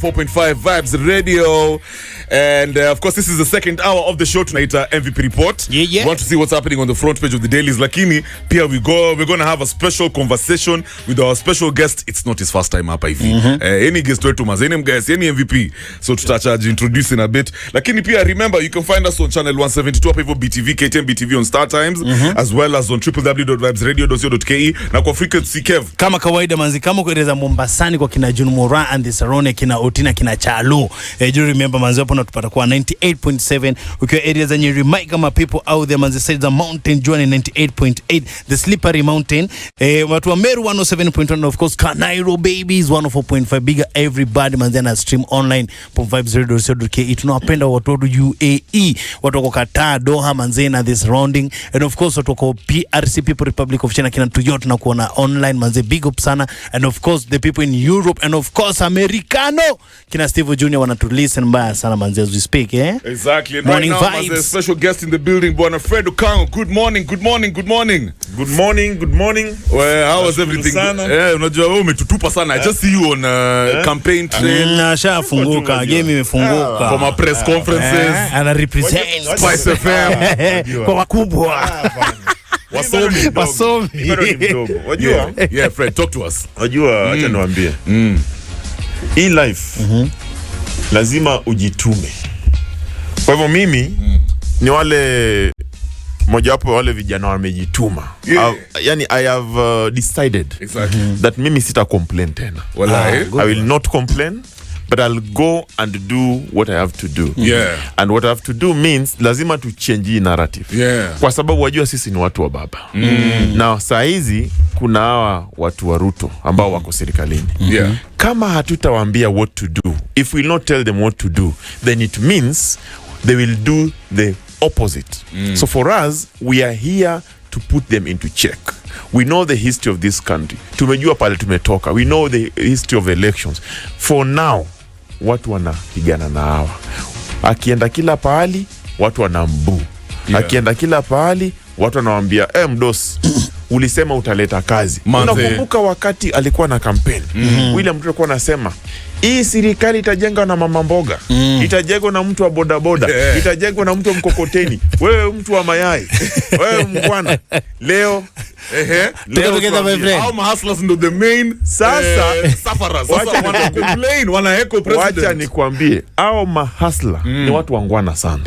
4.5 Vibes Radio, and of course this is the second hour of the show tonight. MVP report. We want to see what's happening on the front page of the dailies. Lakini pia we're going to have a special conversation with our special guest. It's not his first time hapa hivi. Any guest wetu mazeni guest, any MVP. So tutacha introduce in a bit. Lakini pia remember you can find us on channel 172 hapa hivyo BTV, KTN BTV on Star Times, as well as on www.vibesradio.co.ke na kwa frequency Kev. Kama kawaida manzi, kama kueleza Mombasani kwa kina June Mora and the Sarone, kina Otina, kina Chalo. Do remember manzi hapo natupata kwa 98.7 ukiwa area za Nyeri, kama people out there manzi said the mountain journey 98.8 the slippery mountain. Watu wa Meru 107.1 of course Nairobi babies 104.5 bigger everybody manzi na stream online from vibesradio.co.ke. Tunawapenda watu wa UAE, watu wa Qatar, Doha manzi na this surrounding, and of course watu wa PRC People Republic of China kina Toyota na kuona online manzi big up sana, and of course the people in Europe, and of course Americano kina Steve Junior wanatu listen mbaya sana manzi as we speak. Exactly. And morning right now vibes. there's a special guest in the building, Bwana Fred Okango. Good morning. Good morning. Well, how was everything? Unajua wewe umetutupa sana. I just see you on campaign trail. Nashafunguka, game imefunguka. From a press conferences. Ana represent Spice FM. kwa wakubwa. Wasomi. Wajua? Yeah, Fred, talk to us. Wajua, acha niwaambie. In life, lazima ujitume. Kwa hivyo mimi ni wale moja wapo wale vijana wamejituma. Yani I have decided that mimi sita complain tena. I will not complain, but I'll go and do what I have to do. And what I have to do means lazima tu change narrative. Kwa sababu wajua sisi ni watu wa baba. Na saa hizi kuna hawa watu wa Ruto ambao wako serikalini. Kama hatutawaambia what to do, if we will not tell them what to do, then it means they will do the opposite. So for us, we are here to put them into check. We know the history of this country. Tumejua pale tumetoka. We know the history of elections. For now, watu wanapigana na hawa. Akienda kila pahali, watu wanambu. Akienda kila pahali, watu wanamwambia, mdosi, ulisema utaleta kazi. Unakumbuka wakati alikuwa na kampeni. William Ruto alikuwa anasema, hii serikali itajengwa na mama mboga, itajengwa na mtu wa bodaboda, itajengwa na mtu wa mkokoteni, wewe mtu wa mayai, wewe mkwana. Leo how hustlers know the main sufferers. Wana complain, wana echo president. Wacha nikwambie, hao mahasla ni watu wangwana sana.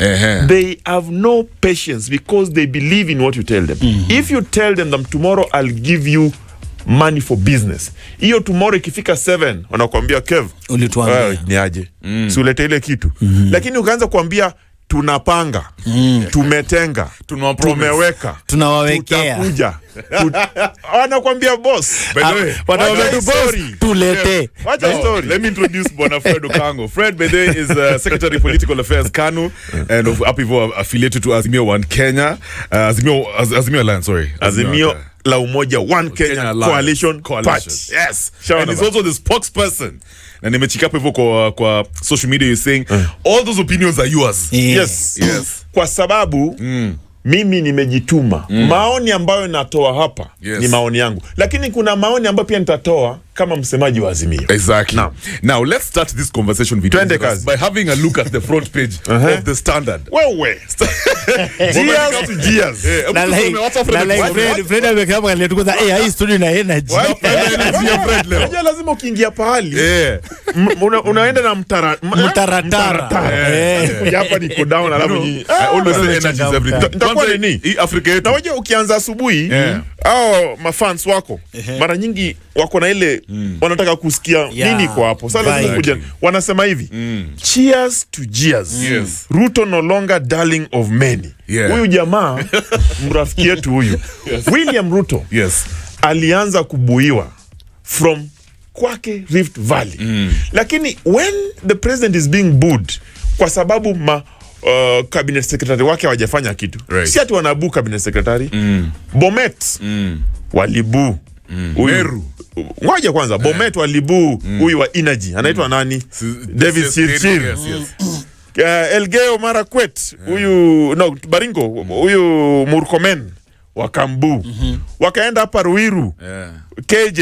They have no patience because they believe in what you tell them. If you tell them that tomorrow I'll give you money for business, hiyo tomorrow ikifika 7 wanakuambia Kev, ulituambia ni aje, si ulete ile kitu. Lakini ukaanza kuambia tunapanga, tumetenga, tumeweka, tunawawekea, tutakuja, wanakuambia boss, tulete. What a story. Let me introduce Bwana Fred Okango. Fred Bede is Secretary of Political Affairs KANU, and of Apivo affiliated to Azimio One Kenya, Azimio Alliance, sorry. Azimio La Umoja One Kenya Coalition Party. Yes. And he's also the spokesperson. Na nimechika hapo hivyo kwa social media, you're saying all those opinions are yours. Yes. Kwa sababu mimi nimejituma. Maoni ambayo natoa hapa ni maoni yangu. Lakini kuna maoni ambayo pia nitatoa kama msemaji wa Azimio. Exactly. Now let's start this conversation by having a look at the front page of the Standard. Wewe. Gears. Fred amekaba alitukoza hii studio na energy. Unajua lazima ukiingia pahali unaenda na mtaratara. Hapa niko down alafu always say energy is everything. Kwanza ni Afrika yetu. Na waje ukianza asubuhi au mafans wako mara nyingi wako na ile wanataka kusikia nini kwa hapo. Sasa lazima kuja wanasema hivi, cheers to Gears. Ruto no longer darling of many. Huyu jamaa mrafiki yetu huyu William Ruto alianza kubuiwa from kwake Rift Valley. Lakini when the president is being booed kwa sababu cabinet secretary wake hawajafanya kitu, si ati wanabu cabinet secretary. Bomet walibu Meru. Ngoja kwanza, Bomet walibu huyu wa energy anaitwa nani? David Chirchir. Elgeyo Marakwet huyu Baringo huyu Murkomen wakambu. Wakaenda hapa Ruiru KJ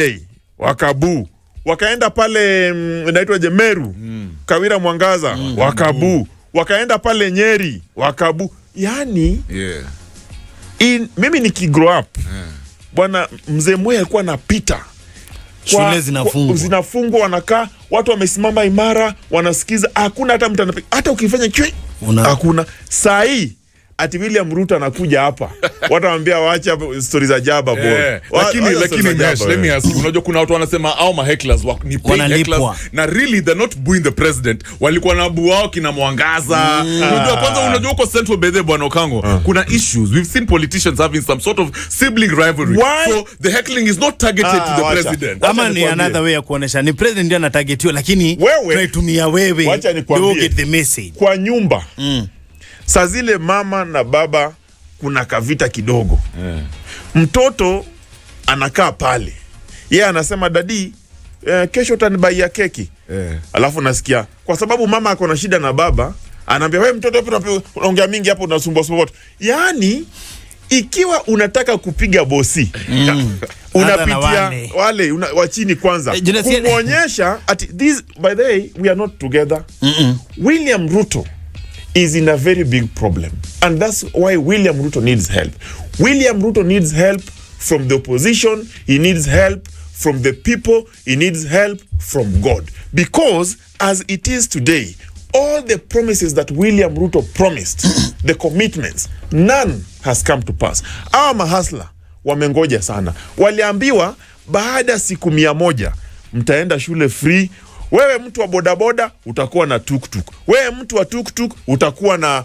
wakabu. wakaenda pale inaitwaje Meru, Kawira Mwangaza, wakabu. Wakaenda pale Nyeri, wakabu. Yani mimi nikigrow up, bwana mzee Mwai alikuwa anapita. Shule zinafungwa, wanakaa, watu wamesimama imara, wanasikiza, hakuna hata mtu anapiga. Hata ukifanya hakuna. Saa hii ati William Ruto anakuja hapa. Watu waambia waacha stories za jaba bora. Lakini let me ask you, unajua kuna watu wanasema au hecklers ni paid hecklers, na really they're not booing the president. Walikuwa na boo wao kina Mwangaza. Unajua kwanza, unajua uko Central Bedhe bwana Okango, kuna issues. We've seen politicians having some sort of sibling rivalry. So the heckling is not targeted to the president. Ama ni another way ya kuonesha ni president ndio anatargetiwa, lakini tunaitumia wewe. Wacha nikwambie. Get the message. Kwa nyumba. Saa zile mama na baba kuna kavita kidogo. Mtoto anakaa pale. Yeye anasema dadi, kesho utanibaia keki. Alafu nasikia kwa sababu mama ako na shida na baba, anaambia wewe mtoto hapo unaongea mingi hapo, unasumbua sumbua. Yaani ikiwa unataka kupiga bosi, unapitia wale wa chini kwanza. Kumuonyesha at this, by the way, we are not together. William Ruto is in a very big problem, and that's why William Ruto needs help. William Ruto needs help from the opposition. He needs help from the people. He needs help from God, because as it is today, all the promises that William Ruto promised, the commitments, none has come to pass. Our mahasla wamengoja sana. Waliambiwa baada siku 100 mtaenda shule free. Wewe mtu wa bodaboda utakuwa na tuktuk. Wewe mtu wa tuktuk utakuwa na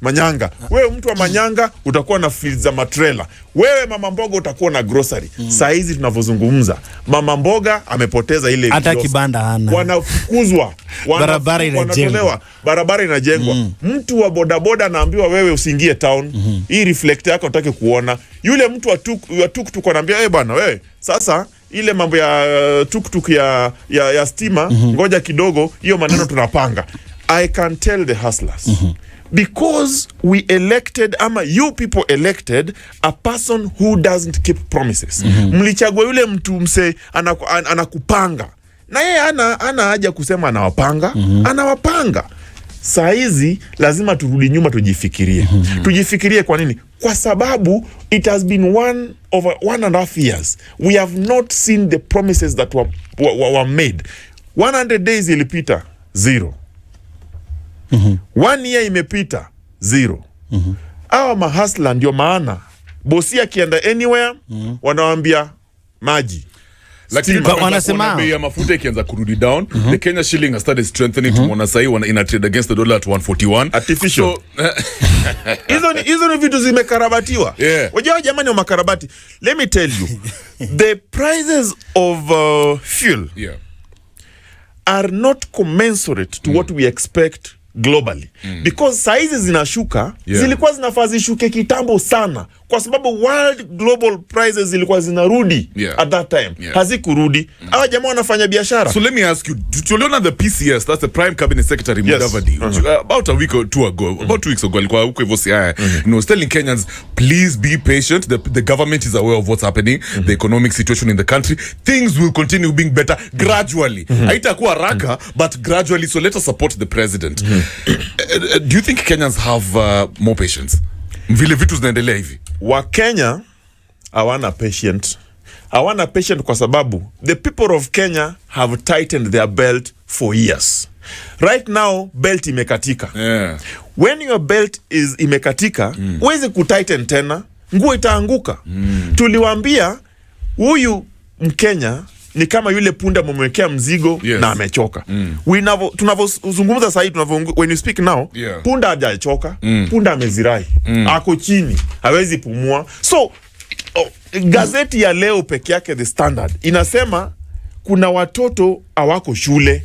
manyanga. Wewe mtu wa manyanga utakuwa na fleet za matrela. Wewe mama mboga utakuwa na grocery. Saa hizi tunavozungumza, mama mboga amepoteza ile hata kibanda hana. Wanafukuzwa. Barabara inajengwa. Mtu wa bodaboda anaambiwa wewe usiingie town. Hii reflector yako utake kuona. Yule mtu wa tuktuk anaambia bwana wewe sasa ile mambo ya tuktuk ya stima, ngoja kidogo, hiyo maneno tunapanga. I can tell the hustlers, because we elected, you people elected a person who doesn't keep promises. Mlichagua yule mtu mse anakupanga, na yeye ana haja kusema anawapanga, anawapanga. Saa hizi lazima turudi nyuma, tujifikirie. Tujifikirie kwa nini? Kwa sababu it has been over 1.5 years. We have not seen the promises that were made. 100 days ilipita, 0. 1 year imepita, 0. Hawa mahasla ndio maana bosi akienda anywhere wanawaambia maji. Lakini wanasema bei ya mafuta ikianza kurudi down, the Kenya shilling has started strengthening. Tumeona sasa hivi ina trade against the dollar at 141. Artificial. Hizo ni vitu zimekarabatiwa. Wajua jamani wa makarabati. Let me tell you, the prices of fuel are not commensurate to what we expect globally. Because saizi zinashuka, zilikuwa zinafaa zishuke kitambo sana, kwa sababu world global prices zilikuwa zinarudi at that time. Hazikurudi. Hawa jamaa wanafanya biashara. So let me ask you, tuliona the PCS, that's the Prime Cabinet Secretary Mudavadi, about a week or two ago, about 2 weeks ago, alikuwa huko hivyo Siaya, was telling Kenyans, please be patient. The government is aware of what's happening, the economic situation in the country. Things will continue being better gradually. Haitakuwa haraka, but gradually. So let us support the president. Do you think Kenyans have more patience? Vile vitu zinaendelea hivi. Wa Kenya hawana patient. Hawana patient kwa sababu the people of Kenya have tightened their belt for years. Right now belt imekatika. When your belt is imekatika, huwezi kutighten tena, nguo itaanguka. Tuliwaambia huyu Mkenya ni kama yule punda mumwekea mzigo na amechoka. Tunavozungumza sasa hivi, when you speak now, punda hajachoka, punda amezirai. Ako chini, hawezi pumua. So gazeti ya leo peke yake, The Standard, inasema kuna watoto hawako shule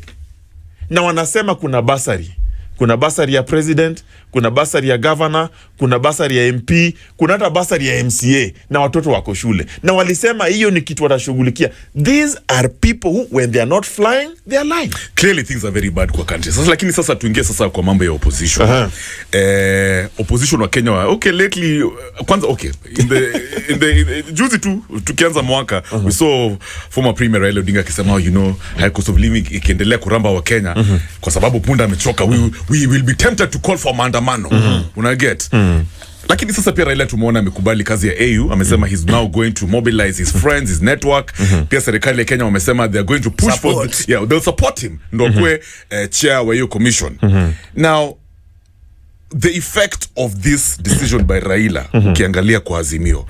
na wanasema kuna basari. kuna basari ya president, kuna basari ya governor, kuna basari ya MP, kuna hata basari ya MCA, na watoto wako shule. Na walisema hiyo ni kitu watashughulikia. These are people who, when they are not flying, they are lying. Clearly things are very bad kwa country. Sasa lakini sasa tuingie sasa kwa mambo ya opposition. Opposition wa Kenya okay lately kwanza okay in the juzi tu tukianza mwaka we saw former premier Raila Odinga akisema high cost of living ikiendelea kuramba wa Kenya kwa sababu punda amechoka, we will be tempted to call for maandamano. Una get? Lakini sasa pia Raila tumeona amekubali kazi ya AU, amesema he's now going to mobilize his friends, his network. Pia serikali ya Kenya wamesema they are going to push they'll support him ndo kwe chair wa hiyo commission. Now the effect of this decision by Raila, ukiangalia kwa Azimio,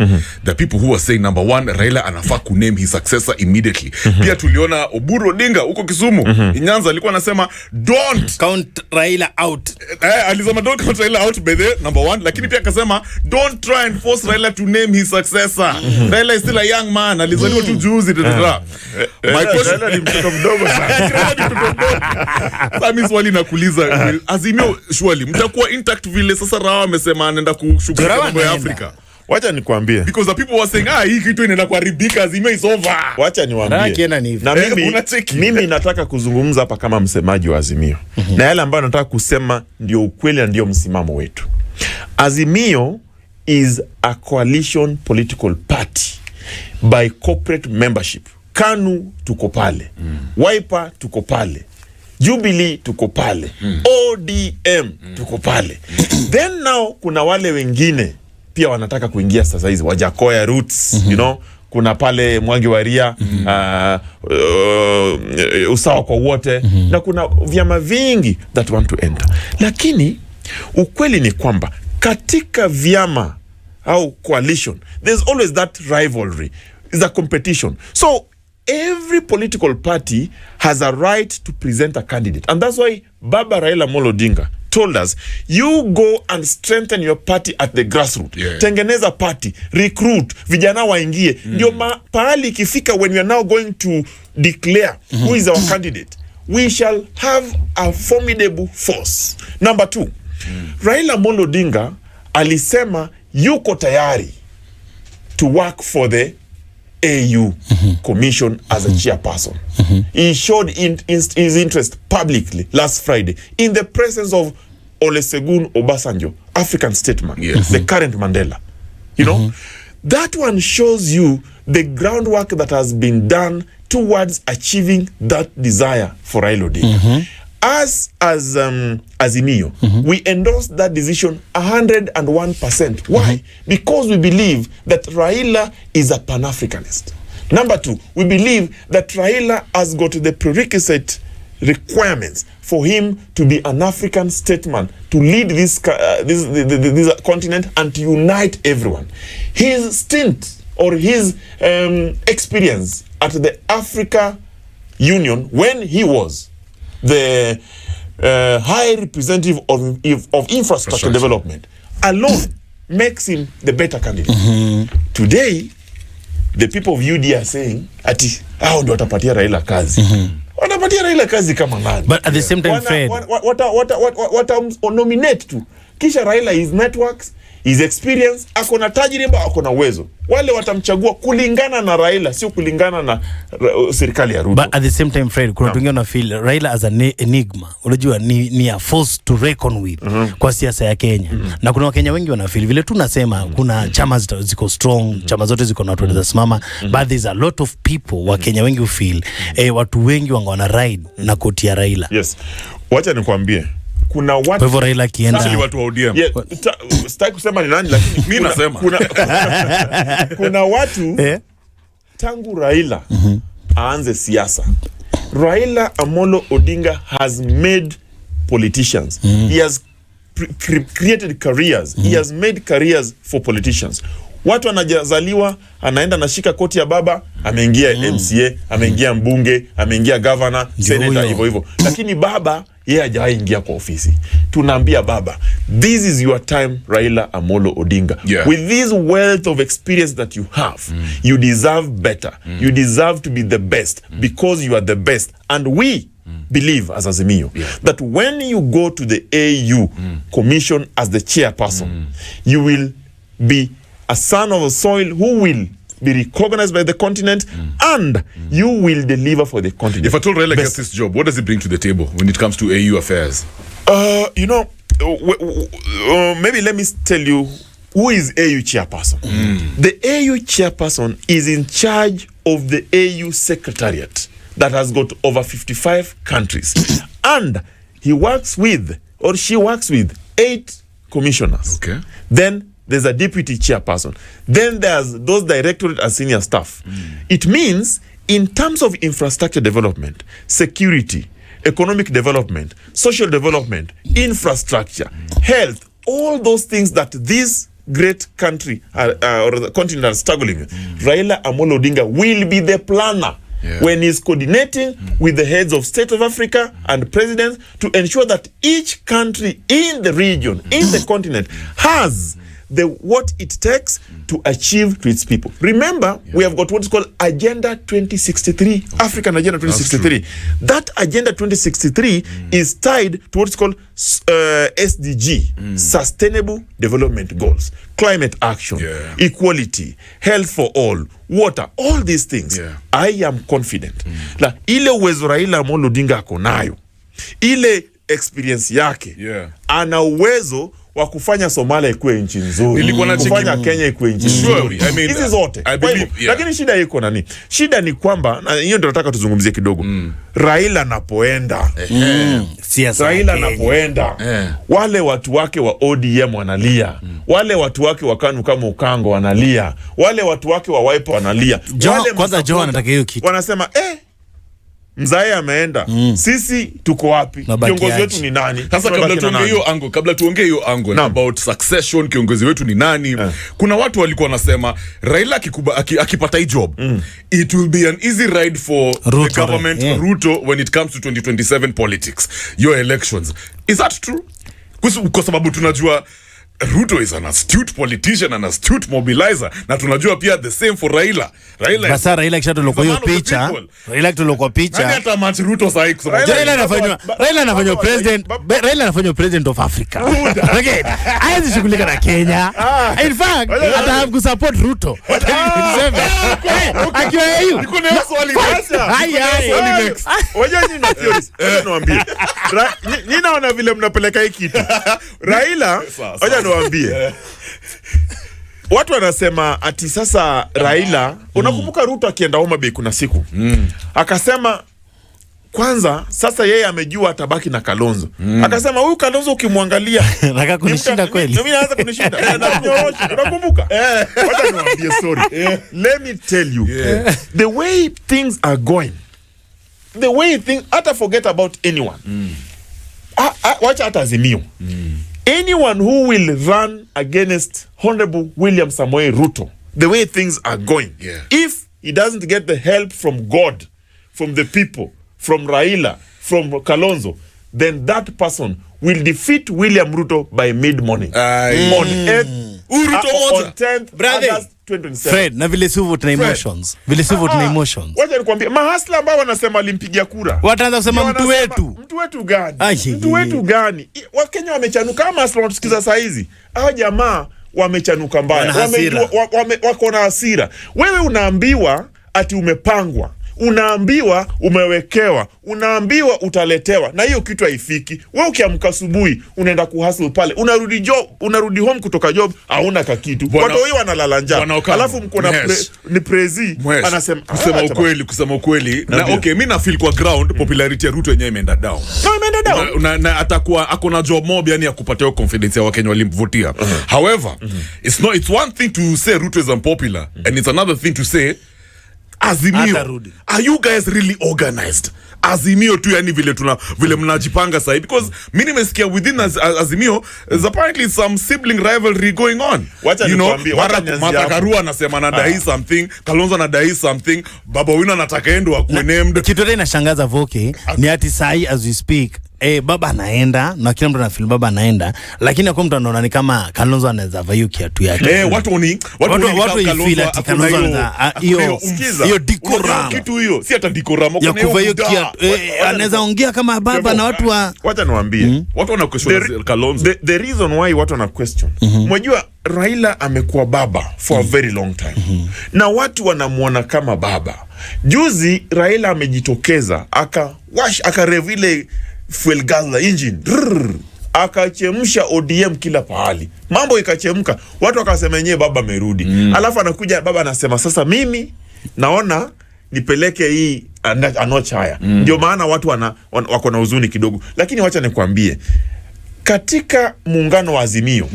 the people who are saying number one, Raila anafaa kuname his successor immediately. Pia tuliona Oburu Odinga huko Kisumu, Nyanza alikuwa anasema don't count Raila out. Alisema don't count Raila out by the number one, lakini pia akasema don't try and force Raila to name his successor. Raila is still a young man, alizaliwa tu juzi. My question, Raila ni mtoto mdogo sana. Sasa swali nakuuliza, Azimio surely mtakuwa vile sasa Rawa amesema anaenda kushughulikia mambo ya Afrika. Wacha nikwambie, because the people were saying hii kitu inaenda kuharibika, Azimio is over. Wacha niwaambie, na mimi nataka kuzungumza hapa kama msemaji wa Azimio, na yale ambayo nataka kusema ndio ukweli na ndio msimamo wetu. Azimio is a coalition political party by corporate membership. KANU tuko pale, Wiper tuko pale, Jubilee tuko pale, ODM tuko pale. Then now kuna wale wengine pia wanataka kuingia sasa hizi, Wajakoya Roots, kuna pale Mwangi Waria, Usawa kwa wote, na kuna vyama vingi that want to enter. Lakini ukweli ni kwamba katika vyama au coalition, there's always that rivalry, is a competition. So every political party has a right to present a candidate. And that's why Baba Raila Amolo Odinga told us, you go and strengthen your party at the grassroots. Tengeneza party, recruit, vijana waingie. Ndio pahali ikifika, when we are now going to declare who is our candidate, we shall have a formidable force. Number two, Raila Amolo Odinga alisema yuko tayari to work for the AU commission as a chairperson. He showed his interest publicly last Friday in the presence of Olusegun Obasanjo, African statesman, the current Mandela. That one shows you the groundwork that has been done towards achieving that desire for Raila Odinga. As Azimio, we endorse that decision 101%. Why? Because we believe that Raila is a Pan-Africanist. Number two, we believe that Raila has got the prerequisite requirements for him to be an African statesman, to lead this continent and to unite everyone. His stint or his experience at the Africa Union, when he was the high representative of infrastructure development, alone makes him the better candidate. Today, the people of UD are saying, ati, hao ndio watapatia Raila kazi. Watapatia Raila kazi kama nani? But at the same time, Fred, nominate tu. Kisha Raila, his networks, his experience, akona tajriba, akona uwezo. Wale watamchagua kulingana na Raila, sio kulingana na serikali ya Ruto. But at the same time, Fred, kuna wengine na feel Raila as an enigma. Unajua ni a force to reckon with kwa siasa ya Kenya. Na kuna Wakenya wengi wana feel vile tunasema kuna chama ziko strong, chama zote ziko na watu wanasimama, but there's a lot of people Wakenya wengi feel watu wengi wana ride na koti ya Raila. Yes. Wacha nikwambie, kuna watu, kwa hivyo Raila kienda watu wa ODM. Sitaki kusema ni nani, lakini mimi nasema kuna watu tangu Raila aanze siasa, Raila Amolo Odinga has made politicians. He has created careers. He has made careers for politicians. Watu anajazaliwa, anaenda nashika koti ya baba, ameingia MCA, ameingia mbunge, ameingia governor, senator, hivyo. Lakini baba yeye hajawahi ingia kwa ofisi. Tunaambia baba, this is your time, Raila Amolo Odinga. With this wealth of experience that you have, you deserve better. You deserve to be the best because you are the best. And we, believe as Azimio that when you go to the AU commission as the chairperson, you will be a son of a soil who will be recognized by the continent and you will deliver for the continent. If I told Raila gets this job, what does it bring to the table when it comes to AU affairs? You know, maybe let me tell you who is AU chairperson. The AU chairperson is in charge of the AU secretariat that has got over 55 countries. And he works with, or she works with, 8 commissioners. Okay. Then there's a deputy chairperson. Then there's those directorate and senior staff. It means in terms of infrastructure development, security, economic development, social development, infrastructure, health, all those things that this great country or the continent are struggling with, Raila Amolo Odinga will be the planner when he's coordinating with the heads of state of Africa and presidents to ensure that each country in the region, in the continent, has what it takes to achieve to its people. Remember, we have got what is called Agenda 2063, African Agenda 2063. That Agenda 2063 is tied to what is called SDG, Sustainable Development Goals, climate action, equality, health for all, water, all these things. I am confident that ile uwezo Raila Amolo Odinga ako nayo, ile experience yake, ana uwezo wa kufanya Somalia ikuwe nchi nzuri, kufanya Kenya ikuwe nchi nzuri. Hizi zote. Lakini shida iko nani? Shida ni kwamba, na hiyo ndio nataka tuzungumzie kidogo. Raila anapoenda, Raila anapoenda, wale watu wake wa ODM wanalia, wale watu wake wa KANU kama Okango wanalia, wale watu wake wa Wiper wanalia. Kwanza Joe anataka hiyo kitu. Wanasema Mzae ameenda. Sisi tuko wapi? Kiongozi wetu ni nani? Sasa kabla tuongee hiyo angle about succession, kiongozi wetu ni nani? Kuna watu walikuwa wanasema Raila akipata hii job, it will be an easy ride for Ruto, the government Ruto when it comes to 2027 politics, your elections. Is that true? Kwa sababu tunajua Ruto is an astute politician, an astute mobilizer, na tunajua pia the same for Raila. Basa Raila kishatolo kwa hiyo picha. Raila kitolo kwa picha. Nani hata match Ruto sahi kusema. Raila anafanywa president. Raila anafanywa president of Africa. Okay. Haiwezi shughulika na Kenya. In fact, ata kusupport Ruto. Akiwa hiyo. Niko na swali next. Waje nyinyi theories. Niwaambie. Nyinyi naona vile mnapeleka hii kitu. Raila, waje niwaambie. Watu wanasema ati sasa Raila, unakumbuka Ruto akienda Homa Bay kuna siku. Akasema kwanza sasa yeye amejua atabaki na Kalonzo. Akasema huyu Kalonzo ukimwangalia nataka kunishinda kweli. Mimi naanza kunishinda. Unakumbuka? Wacha niwaambie story. Let me tell you. The way things are going. The way things, hata forget about anyone. Wacha hata Azimio. Anyone who will run against Honorable William Samoei Ruto, the way things are going, if he doesn't get the help from God, from the people, from Raila, from Kalonzo, then that person will defeat William Ruto by mid-morning. On 10th August 2027. Fred, na vile sivu tuna emotions. Vile sivu tuna emotions. Wacha nikwambie, mahasla ambao wanasema alimpigia kura. Wataanza kusema mtu wetu. Mtu wetu gani? Mtu wetu gani? Wakenya wamechanuka kama asla wanatusikiza saa hizi. Hao jamaa wamechanuka mbaya. Wako na hasira. Wewe unaambiwa ati umepangwa. Unaambiwa umewekewa, unaambiwa utaletewa, na hiyo kitu haifiki. Wewe ukiamka asubuhi unaenda kuhustle pale, unarudi home kutoka job hauna kakitu. Watu wao wanalala njaa. Alafu mko na ni prezi anasema kusema ukweli na okay, mimi na feel kwa ground popularity ya Ruto yenyewe imeenda down. Na atakuwa akona job mob, yani ya kupatia confidence ya Wakenya walimvotia. However, it's one thing to say Ruto is unpopular and it's another thing to say Azimio, are you guys really organized? Azimio tu, yani vile mnajipanga sahi, because mimi nimesikia within Azimio there's apparently some sibling rivalry going on. You know, Martha Karua anasema anadai something, Kalonzo anadai something, Baba Wino anataka endo akuwe named. Kitu tena inashangaza Voke ni ati sahi as we speak baba anaenda na kila mtu anafeel baba anaenda, lakini kwa mtu anaona ni kama Kalonzo anaweza vaa kiatu yake. Watu feel ati Kalonzo anaweza hiyo decorum kitu hiyo, si hata decorum ya kuvaa hiyo kiatu. Anaweza ongea kama baba na watu wa wacha niwaambie, watu wana question Kalonzo. The reason why watu wana question, unajua Raila amekuwa baba for a very long time, na watu wanamuona kama baba. Juzi Raila amejitokeza akarev ile fuel gas engine, akachemsha ODM kila pahali, mambo ikachemka, watu wakasema yenyewe baba amerudi. Alafu anakuja baba anasema sasa mimi naona nipeleke hii anocha haya. Ndio maana watu wako na huzuni kidogo, lakini wacha nikwambie, katika muungano wa Azimio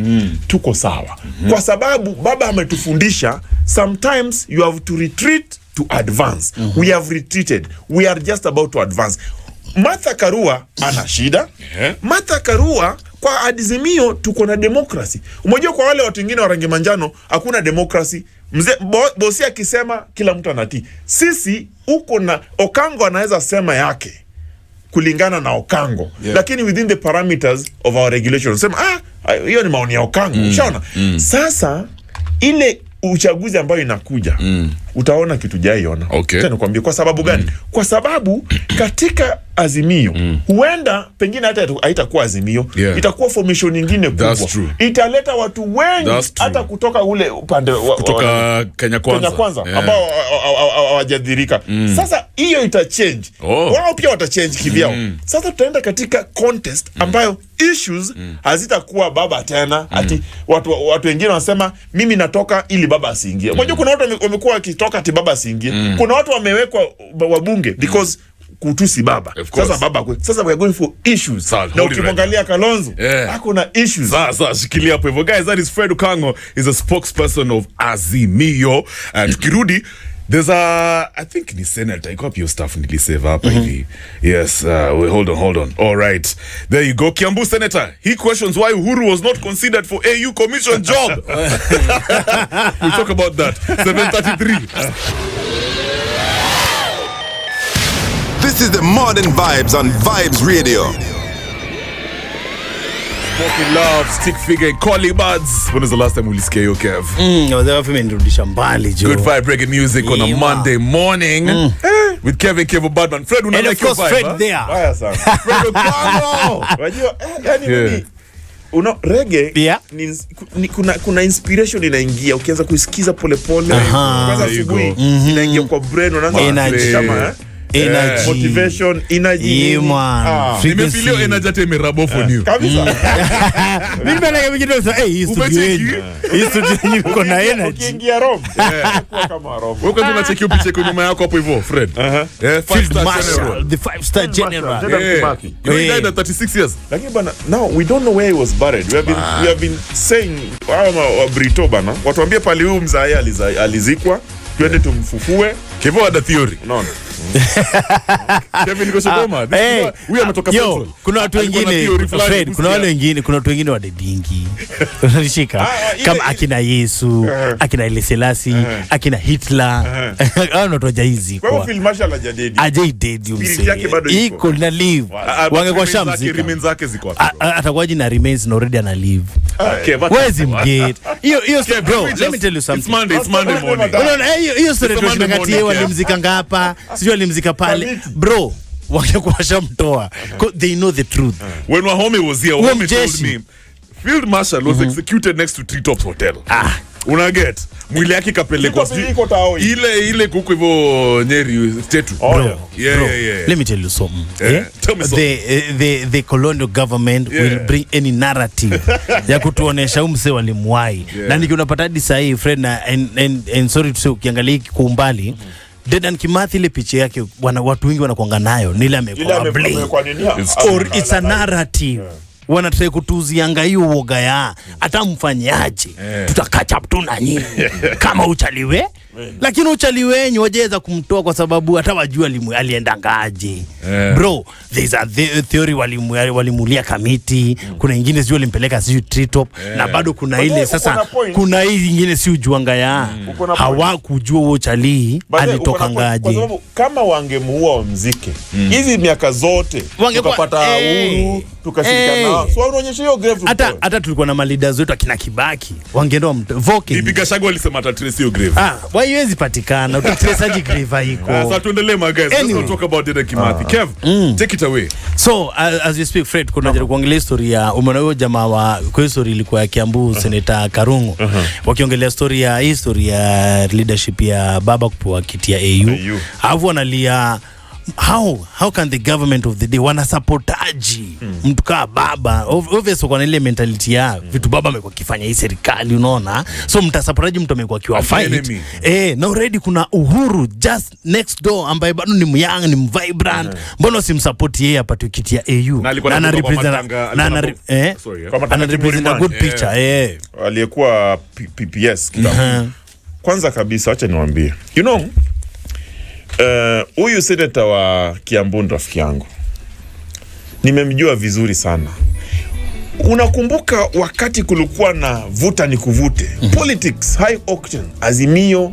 tuko sawa, kwa sababu baba ametufundisha sometimes you have to retreat to advance. We have retreated, we are just about to advance. Martha Karua ana shida. Martha Karua kwa Azimio tuko na democracy. Umejua kwa wale watu wengine wa rangi manjano hakuna democracy. Mzee bosi akisema kila mtu anatii. Sisi uko na Okango anaweza sema yake kulingana na Okango, lakini within the parameters of our regulations. Sema hiyo ni maoni ya Okango. Ushaona? Sasa ile uchaguzi ambayo inakuja utaona kitu jaiona. Tena nikwambie kwa sababu gani? Kwa sababu katika Azimio huenda pengine hata haitakuwa Azimio, itakuwa formation nyingine kubwa. Italeta watu wengi hata kutoka ule upande kutoka Kenya Kwanza ambao hawajadhirika. Sasa hiyo itachange. Wao pia watachange kivyao. Sasa tutaenda katika contest ambayo issues hazitakuwa baba tena. Ati watu wengine wanasema mimi natoka ili baba asiingie. Unajua kuna watu wamekuwa wakitoka ati baba asiingie. Kuna watu wamewekwa wabunge because kutusi baba. Sasa we are going for issues. Na ukimwangalia Kalonzo hako na issues. Sasa shikilia hapo hivyo guys. That is Fred Okango, is a spokesperson of Azimio. Tukirudi there's I think ni senator iko hapo, your stuff nilisave hapa hivi. Yes, hold on. All right, there you go. Kiambu senator, he questions why Uhuru was not considered for AU commission job. We'll talk about that. 7:33. This is the Modern Vibes on Vibes Radio. Smoking Love, Stick Figure, Collie Buds. When was the last time ulisikia hiyo Kev? Wameirudisha mbali jo. Good vibe reggae music on a Monday morning with Kevin Kevo Badman. Fred, and of course Fred there. Haya sana. Fred Okango. Unajua yani mimi reggae kuna inspiration inaingia ukianza kusikiza polepole. Kwanza asubuhi inaingia kwa brain, unaanza kama energy, motivation, energy. Nimefeel energy imerabo for you. Kabisa. Mimi bana kama kidogo hii studio yuko na energy. Ukiingia room. Kwa kama room. Wewe kwanza unacheki picha kwa nyuma yako hapo hivyo, Fred. 5-star general. The 5-star general. He died at 36 years. Lakini bana, now we don't know where he was buried. We have been saying Brito bana, watuambie pale huyu mzee alizikwa, twende tumfufue. Kevo had a theory. No. Kevin niko sokoma. Huyu ametoka petrol. Kuna watu wengine Fred, kuna watu wengine wa dedingi. Unashika kama akina Yesu, akina Haile Selassie, akina Hitler. Hao ndo hizi kwa. Kwa film Marshall ajadedi. Ajadedi umse. Iko na live. Wangekuwa shamzi. Remains zake ziko wapi? Atakuwaje na remains na already ana live. Where's him get? Hiyo bro, let me tell you something. It's Monday morning. Hiyo story tunakatia walimzika ngapa? Sijui walimzika pale. Bro, wangekuwa shamtoa. They know the truth. When Wahome was here, Wahome told me Field Marshal was executed next to Treetops Hotel. Unaget? Mwili yake kapelekwa ile kuko hivyo Nyeri Tetu. Yeah. Let me tell you something. Tell me something. The colonial government will bring any narrative ya kutuonesha umse walimwai. Na nikiunapata hadi sahi Fred na and sorry to say ukiangalia kwa umbali Dedan Kimathi ile picha yake watu wengi wanakuanga nayo nile amekuwa bling. Or it's a narrative. Wanataka kutuzianga hiyo uoga ya hata mfanyaje tutakatch up tu na nyinyi kama uchaliwe Lakini uchali wenyu wajeza kumtoa kwa sababu hata wajua aliendangaje. Bro, there's a theory walimulia kamiti, kuna nyingine sio limpeleka sio treetop na bado kuna ile sasa kuna hii nyingine sio juanga ya hawakujua uchali alitokangaje. Kwa sababu kama wangemuua wamzike hizi miaka zote tukapata uhuru tukashirikiana nao. So unaonyesha hiyo grave. Hata tulikuwa na leaders wetu akina Kibaki wangeenda voke. Bibi Gachagua walisema atatrace hiyo grave. Haiwezi patikana. Utatraceaje grave iko? Sasa tuendelee guys. Let's talk about Dede Kimathi. Kev, take it away. So as you speak Fred, kuna jaribu kuongelea historia umeona huyo jamaa wa kwa history ilikuwa ya Kiambu Senator Karungo. Wakiongelea story ya leadership ya baba kupewa kiti ya AU. Hapo wanalia how can the government of the day wana supportaji mtu kama baba obviously kwa ile mentality ya vitu baba amekuwa kifanya hii serikali unaona so mtasupportaji mtu amekuwa kiwa fight na already kuna Uhuru just next door ambaye bado ni myang ni vibrant mbona simsupport yeye apate kiti ya AU na ana represent ana represent a good picture aliyekuwa PPS kitambo. Kwanza kabisa acha niwaambie huyu senator wa Kiambu rafiki yangu nimemjua vizuri sana. Unakumbuka wakati kulikuwa na vuta ni kuvute politics high octane Azimio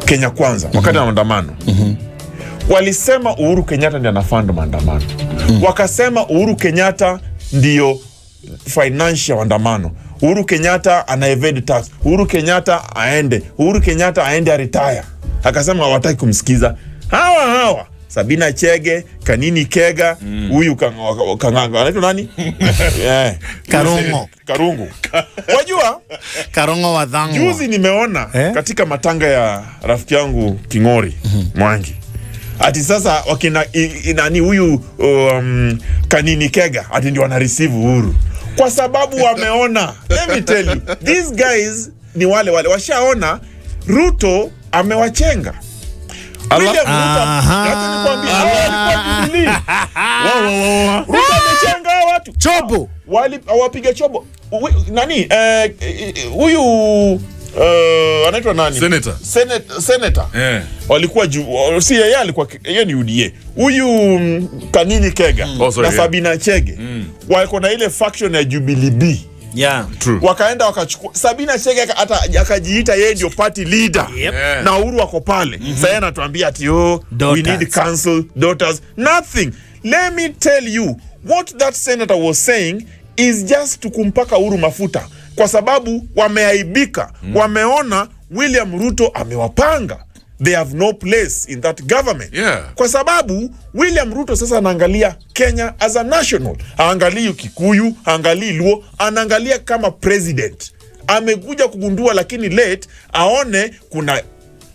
Kenya Kwanza wakati wa maandamano walisema Uhuru Kenyatta ndiye anafund maandamano wakasema Uhuru Kenyatta ndio financial maandamano Uhuru Kenyatta ana evade tax Uhuru Kenyatta aende retire. Akasema hawataki kumsikiza. Hawa Sabina Chege, Kanini Kega, huyu Kanganga anaitwa nani? Karungu. Wajua? Karongo wa Dhango. Juzi nimeona katika matanga ya rafiki yangu Kingori Mwangi. Ati sasa wakina nani huyu Kanini Kega ati ndio wana receive Uhuru. Kwa sababu wameona. Let me tell you, these guys ni wale washaona Ruto amewachenga. William Ruto amechenga watu. Chobo. Wapiga chobo. Nani? Huyu anaitwa nani? Senator. Walikuwa si yeye alikuwa yeye ni UDA. Huyu Kanini Kega na Sabina Chege. Walikuwa na ile faction ya Jubilee B. True. Wakaenda wakachukua Sabina Chege akajiita yeye ndio party leader. Na Uhuru wako pale. Sasa anatuambia ati we need council daughters nothing. Let me tell you what that senator was saying is just to kumpaka Uhuru mafuta kwa sababu wameaibika. Wameona William Ruto amewapanga. They have no place in that government. Kwa sababu William Ruto sasa anaangalia Kenya as a national. Aangalii Kikuyu, aangalii Luo, anaangalia kama president. Amekuja kugundua lakini late aone kuna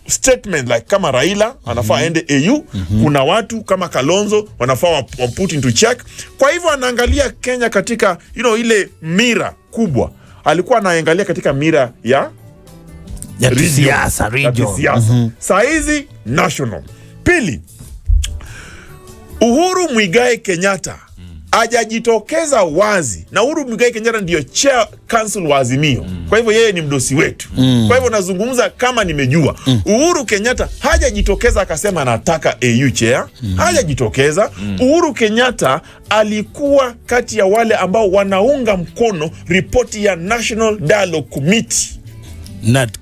statement like kama Raila anafaa aende AU, kuna watu kama Kalonzo wanafaa put into check. Kwa hivyo anaangalia Kenya katika ile mira kubwa. Alikuwa anaangalia katika mira ya siasa region. Saizi national. Pili, Uhuru Muigai Kenyatta hajajitokeza wazi. Na Uhuru Muigai Kenyatta ndio chair council wa Azimio. Kwa hivyo yeye ni mdosi wetu. Kwa hivyo nazungumza kama nimejua. Uhuru Kenyatta hajajitokeza akasema anataka AU chair. Hajajitokeza. Uhuru Kenyatta alikuwa kati ya wale ambao wanaunga mkono ripoti ya National Dialogue Committee.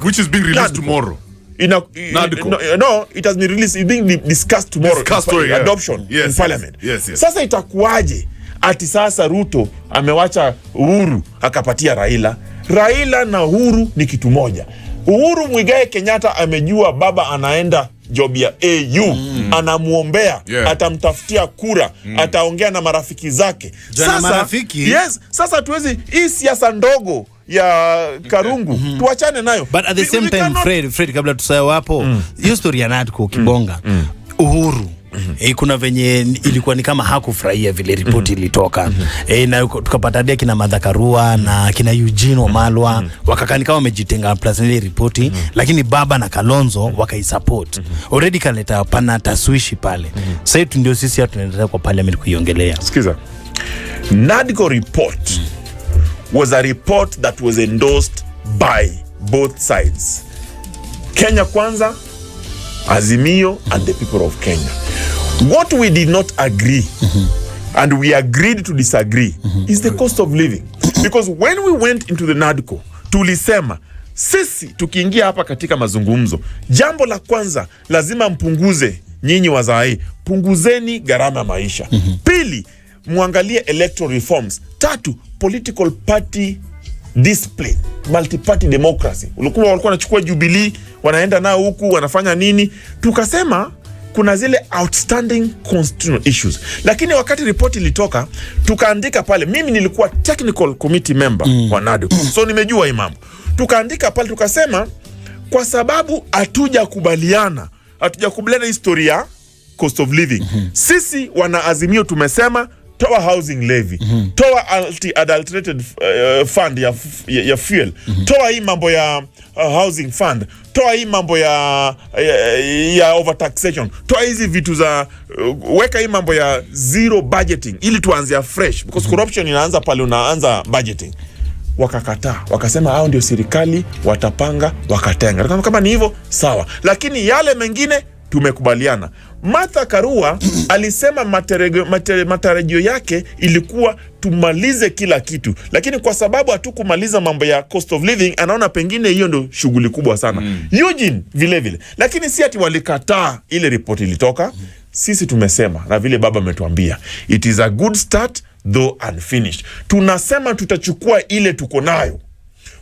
Which is being released tomorrow. No, it has been released. It's being discussed tomorrow. Adoption in parliament. Yes. Sasa itakuwaje ati sasa Ruto amewacha Uhuru akapatia Raila na Uhuru ni kitu moja. Uhuru Muigai Kenyatta amejua baba anaenda job ya AU, anamuombea, atamtafutia kura, ataongea na marafiki zake. Sasa tuwezi hii siasa ndogo ya Karungu tuachane nayo. But at the same time Fred kabla tusahau hapo hiyo story ya Nadco Kibonga Uhuru kuna venye ilikuwa ni kama hakufurahia vile ripoti ilitoka na tukapata dia kina Madhakarua na kina Eugene Wamalwa wakakani kama wamejitenga plus ile ripoti lakini baba na Kalonzo wakaisupport already kaleta pana taswishi pale. Sasa ndio sisi tunaendelea kwa parliament kuiongelea. Sikiza, Nadco report was a report that was endorsed by both sides. Kenya Kwanza, Azimio, and the people of Kenya. What we did not agree, and we agreed to disagree, is the cost of living. Because when we went into the NADCO, tulisema, sisi tukiingia hapa katika mazungumzo, jambo la kwanza, lazima mpunguze nyinyi wazai, punguzeni gharama maisha. Pili, muangalie electoral reforms. Tatu, political party discipline, multi-party democracy. Walikuwa wanachukua Jubilee, wanaenda nao huku, wanafanya nini? Tukasema kuna zile outstanding constitutional issues. Lakini wakati ripoti ilitoka, tukaandika pale, mimi nilikuwa technical committee member wa NADCO. So nimejua hii mambo. Tukaandika pale tukasema, kwa sababu hatujakubaliana historia cost of living. Sisi wana Azimio tumesema toa housing levy, toa adulterated fund ya fuel, toa hii mambo ya housing fund, toa hii mambo ya overtaxation, toa hizi vitu za weka hii mambo ya zero budgeting ili tuanze fresh, because corruption inaanza pale unaanza budgeting. Wakakataa, wakasema hao ndio serikali watapanga, wakatenga. Kama ni hivyo sawa, lakini yale mengine tumekubaliana. Martha Karua alisema matarajio yake ilikuwa tumalize kila kitu, lakini kwa sababu hatukumaliza mambo ya cost of living, anaona pengine hiyo ndio shughuli kubwa sana. Eugene vile. Lakini si ati walikataa ile report ilitoka. Sisi tumesema, na vile baba ametuambia, it is a good start though unfinished. Tunasema tutachukua ile tuko nayo.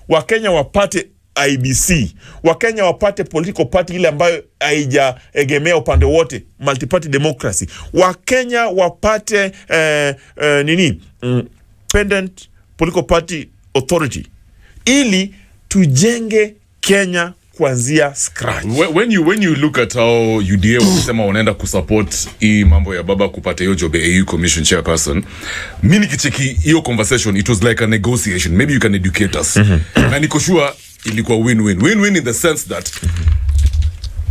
Wakenya wapate IBC, Wakenya wapate political party ile ambayo haijaegemea upande wote, multi-party democracy. Wakenya wapate independent political party authority, ili tujenge Kenya kuanzia scratch. When you look at how UDA wanasema wanaenda kusupport hii mambo ya baba kupata hiyo job AU commission chairperson, mimi nikicheki hiyo conversation, it was like a negotiation. Maybe you can educate us. Na niko sure ilikuwa win-win in the sense that,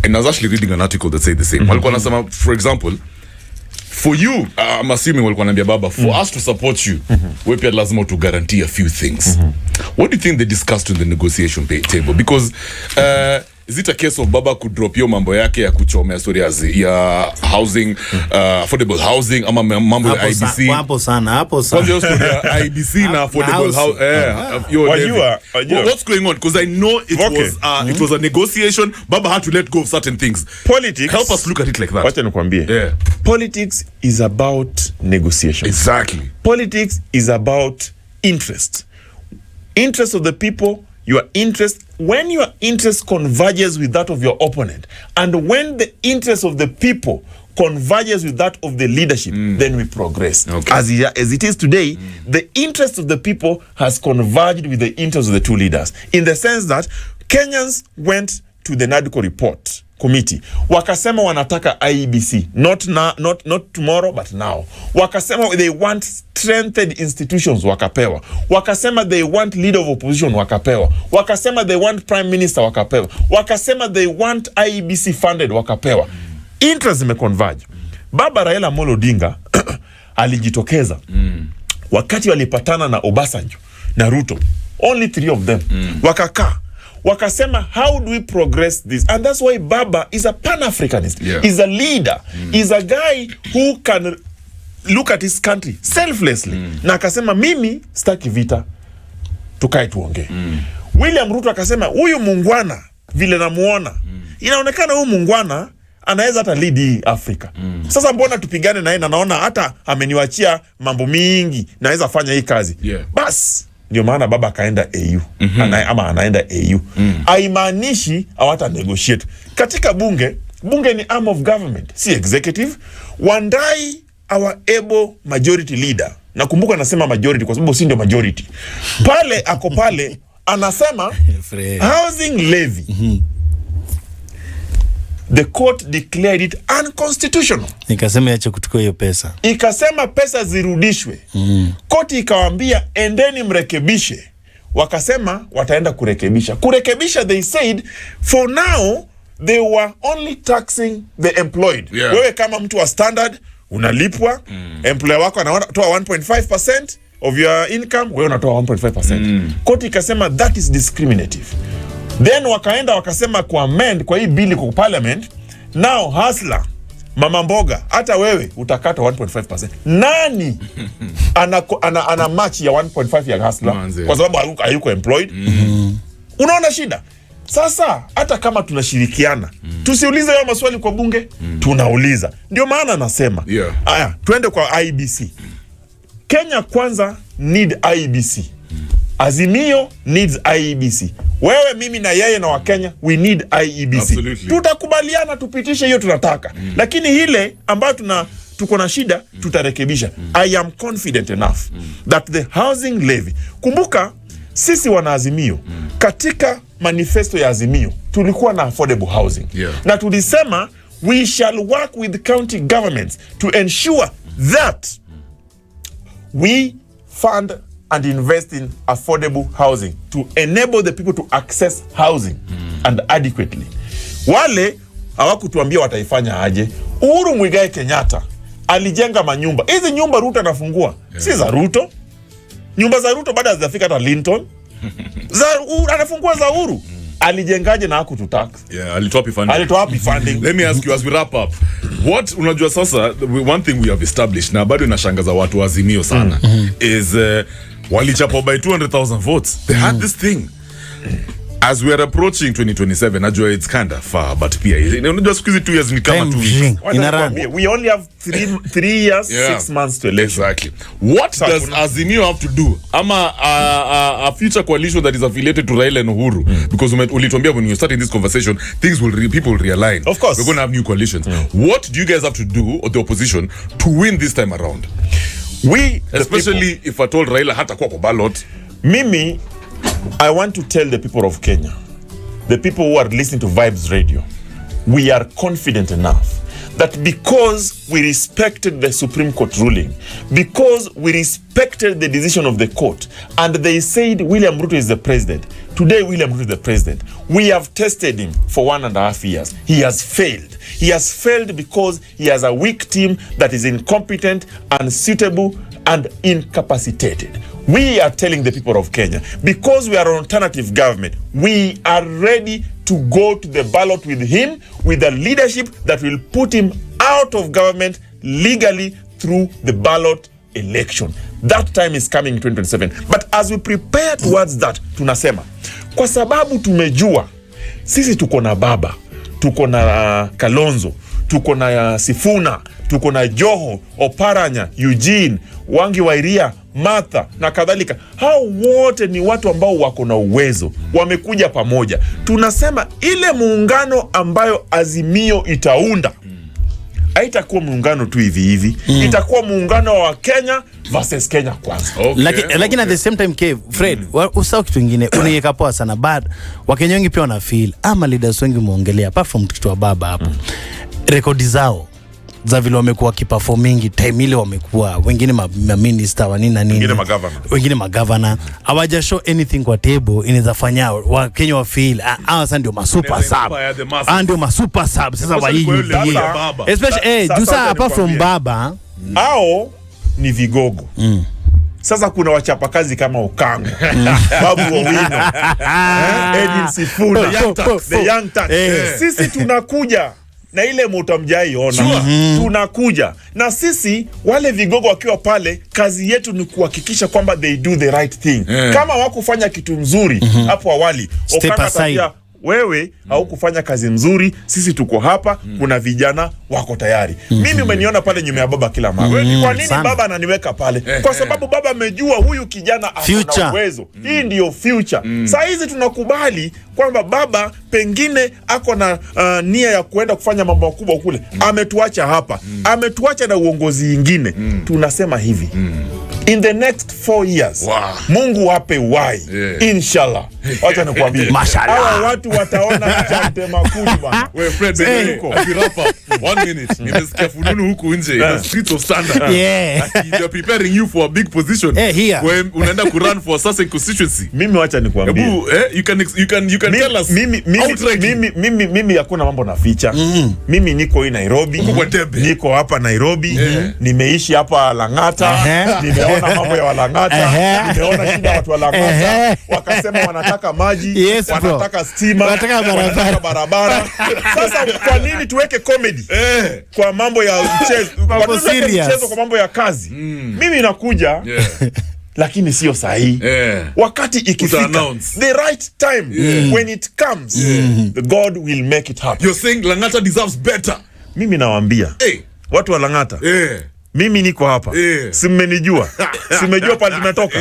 and I was actually reading an article that said the same. Walikuwa nasema, for example, for you, I'm assuming walikuwa naambia baba, for us to support you, we pia lazima to guarantee a few things. What do you think they discussed in the negotiation table? Because is it a case of baba could drop your mambo yake ya kuchomea story ya housing, affordable housing, ama mambo ya IBC? Hapo sana. Kwa hiyo story ya IBC na affordable housing. What's going on? Because I know it was a negotiation. Baba had to let go of certain things. Politics. Help us look at it like that. Wacha nikwambie. Yeah. Politics is about negotiation. Exactly. Politics is about interest. Interest of the people, your interest. When your interest converges with that of your opponent, and when the interest of the people converges with that of the leadership, then we progress. Okay. As it is today, the interest of the people has converged with the interest of the two leaders, in the sense that Kenyans went to the NADCO report committee, wakasema wanataka IEBC, not tomorrow but now. Wakasema they want strengthened institutions, wakapewa. Wakasema they want leader of opposition, wakapewa. Wakasema they want prime minister, wakapewa. Wakasema they want IEBC funded, wakapewa. Interest imeconverge. Baba Raila Amolo Odinga alijitokeza wakati walipatana na Obasanjo na Ruto, only 3 of them, wakakaa wakasema, how do we progress this? And that's why Baba is a Pan-Africanist. He's a leader. He's a guy who can look at his country selflessly. Na akasema, mimi sitaki vita, tukae tuongee. William Ruto akasema, huyu mungwana vile namuona, inaonekana huyu mungwana anaweza hata lead hii Afrika. Sasa mbona tupigane naye, na naona hata ameniwachia mambo mingi, naweza fanya hii kazi. Bas ndio maana baba akaenda AU. Ama anaenda AU. Haimaanishi hawata negotiate. Katika bunge ni arm of government, si executive. Wandai our able majority leader. Nakumbuka nasema majority kwa sababu si ndio majority. Pale ako pale anasema housing levy. The court declared it unconstitutional. Ikasema yache kuchukua hiyo pesa. Ikasema pesa zirudishwe. Koti ikawaambia endeni mrekebishe. Wakasema wataenda kurekebisha. Kurekebisha, they said for now they were only taxing the employed. Wewe kama mtu wa standard unalipwa, employer wako anatoa 1.5% of your income, wewe unatoa 1.5%. Koti ikasema that is discriminative. Then wakaenda wakasema kwa amend kwa hii bill kwa parliament, now hustler mama mboga hata wewe utakata 1.5%. Nani ana match ya 1.5 ya hustler kwa sababu hayuko employed? Unaona shida? Sasa hata kama tunashirikiana tusiulize hayo maswali kwa bunge, tunauliza. Ndio maana nasema haya, twende kwa IEBC. Kenya kwanza need IEBC. Azimio needs IEBC. Wewe, mimi na yeye na Wakenya, we need IEBC. Tutakubaliana tupitishe hiyo tunataka. Lakini hile ambayo tuko na shida tutarekebisha. I am confident enough that the housing levy, kumbuka sisi wana Azimio, katika manifesto ya Azimio tulikuwa na affordable housing. Na tulisema we shall work with county governments to ensure that we fund and invest in affordable housing to enable the people to access housing and adequately. Wale hawakutuambia wataifanya aje. Uhuru Muigai Kenyatta alijenga manyumba. Hizi nyumba Ruto anafungua si za Ruto. Nyumba za Ruto baada hazijafika hata Linton. Anafungua za Uhuru. Alijengaje na hakututax? Alitoa happy funding. Let me ask you as we wrap up. What unajua sasa, one thing we have established na bado inashangaza watu wa Azimio sana is walichapa by 200,000 votes. They had this thing. As we are approaching 2027, najua it's kind of far, but pia unajua siku hizi 2 years ni kama 2 weeks. We only have 3 years, 6 months to election. Exactly. What does Azimio have to do? Ama a future coalition that is affiliated to Raila and Uhuru? Because ulituambia when you starting this conversation, people will realign. Of course. We're going to have new coalitions. What do you guys have to do, or the opposition, to win this time around? We, especially if I told Raila hata kwa ballot. Mimi, I want to tell the people of Kenya, the people who are listening to Vibes Radio, we are confident enough that because we respected the Supreme Court ruling, because we respected the decision of the court, and they said William Ruto is the president, today William Ruto is the president, we have tested him for 1.5 years. He has failed. He has failed because he has a weak team that is incompetent, unsuitable, and incapacitated. We are telling the people of Kenya, because we are an alternative government, we are ready to go to the ballot with him, with a leadership that will put him out of government legally through the ballot election. That time is coming in 2027. But as we prepare towards that, tunasema, kwa sababu tumejua, sisi tuko na Baba, tuko na Kalonzo, tuko na Sifuna, tuko na Joho, Oparanya, Eugene, Wangi Wairia, Martha na kadhalika. Hao wote ni watu ambao wako na uwezo, wamekuja pamoja. Tunasema ile muungano ambayo Azimio itaunda haitakuwa muungano tu hivi. Itakuwa muungano wa Kenya versus Kenya kwanza. Lakini at the same time, Kev, Fred, usao kitu kingine uniweka poa sana, but Wakenya wengi pia wana feel ama leaders wengi muongelea apart from kitu wa Baba hapo. Rekodi zao za vile wamekuwa kiperformingi time ile, wamekuwa wengine minister wa nini na nini, wengine magavana hawaja show anything kwa table inaweza fanya wa Kenya wa feel sasa ndio masuper sub, ndio masuper sub sasa wa hii especially jusa apart from Baba hao ni vigogo. Sasa kuna wachapakazi kama Okango, Babu Owino, Edin Sifuna, the young tax. Sisi tunakuja na ile mutamjai ona. Tunakuja na sisi wale vigogo wakiwa pale, kazi yetu ni kuhakikisha kwamba they do the right thing. Kama wakufanya kitu mzuri hapo awali, Okango wewe haukufanya kazi mzuri, sisi tuko hapa, kuna vijana wako tayari. Mimi umeniona pale nyuma ya Baba kila mara. Kwa nini Baba ananiweka pale? Kwa sababu Baba amejua huyu kijana ana uwezo. Hii ndio future. Saa hizi tunakubali kwamba Baba pengine ako na nia ya kuenda kufanya mambo makubwa kule. Ametuacha hapa. Ametuacha na uongozi mwingine. Tunasema hivi. In the next 4 years, Mungu wape wai. Inshallah. Wacha nikwambie. Hawa watu wataona chante makuli bana. Wewe Fred, wrap up. 1 minute. Nimesikia fununu huku nje in the streets of Standard. They are preparing you for a big position. When unaenda ku run for a certain constituency. Mimi wacha nikwambie. You can tell us. Mimi hakuna mambo na ficha. Mimi niko hii Nairobi. Niko hapa Nairobi. Nimeishi hapa Lang'ata. Nimeona nimeona mambo ya Walang'ata, nimeona shida watu wa Lang'ata, wakasema wanataka maji, wanataka stima, wanataka barabara. Sasa kwa nini tuweke comedy kwa mambo ya mchezo? Mchezo kwa mambo ya kazi. Mimi nakuja lakini sio sahihi. Wakati ikifika the right time, when it comes, God will make it happen. You're saying Lang'ata deserves better. Mimi nawaambia watu wa Lang'ata, mimi niko hapa, si mmenijua, si mmejua pale tumetoka.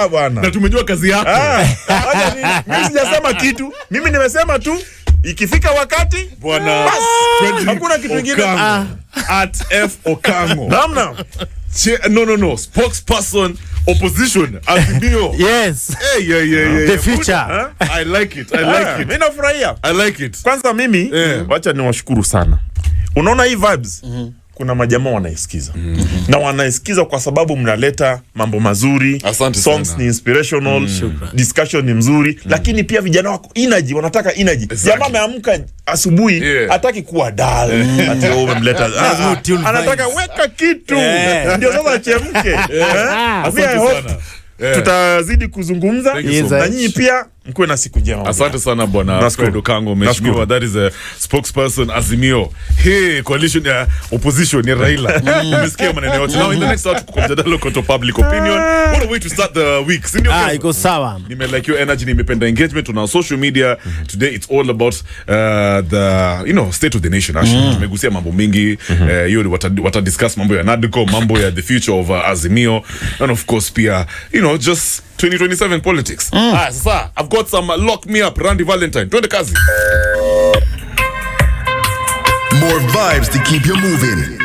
Bwana, na tumejua kazi yako. Mimi sijasema kitu, mimi nimesema tu ikifika wakati bwana, hakuna kitu kingine. At F Okango. Namna. No. Spokesperson opposition Azimio. Yes. The future. I like it. Mimi nafurahia. I like it. Kwanza mimi wacha niwashukuru sana. Unaona hii vibes? Kuna majamaa wanaisikiza. Na wanaisikiza kwa sababu mnaleta mambo mazuri. Songs sana. Ni inspirational, discussion ni mzuri, lakini pia vijana wako energy, wanataka energy. Jamaa ameamka asubuhi, hataki kuwa dull. Ati umemleta. Anataka weka kitu. Ndio sasa achemke. I hope tutazidi kuzungumza na nyinyi pia mkuwe na siku njema. Asante sana bwana Fred Okango, mheshimiwa. That is a spokesperson Azimio. Hey, coalition ya opposition ya Raila. Umesikia maneno yote. Now in the next hour tuko mjadala kwa public opinion. What a way to start the week. Sindio? Iko sawa. Nime like your energy, nimependa engagement on our social media. Today it's all about the state of the nation. Tumegusia mambo mingi. Hiyo wata discuss mambo ya NADCO, mambo ya the future of Azimio, and of course pia just 2027 politics. Sasa I've got some lock me up Randy Valentine. Twende kazi. More vibes to keep you moving.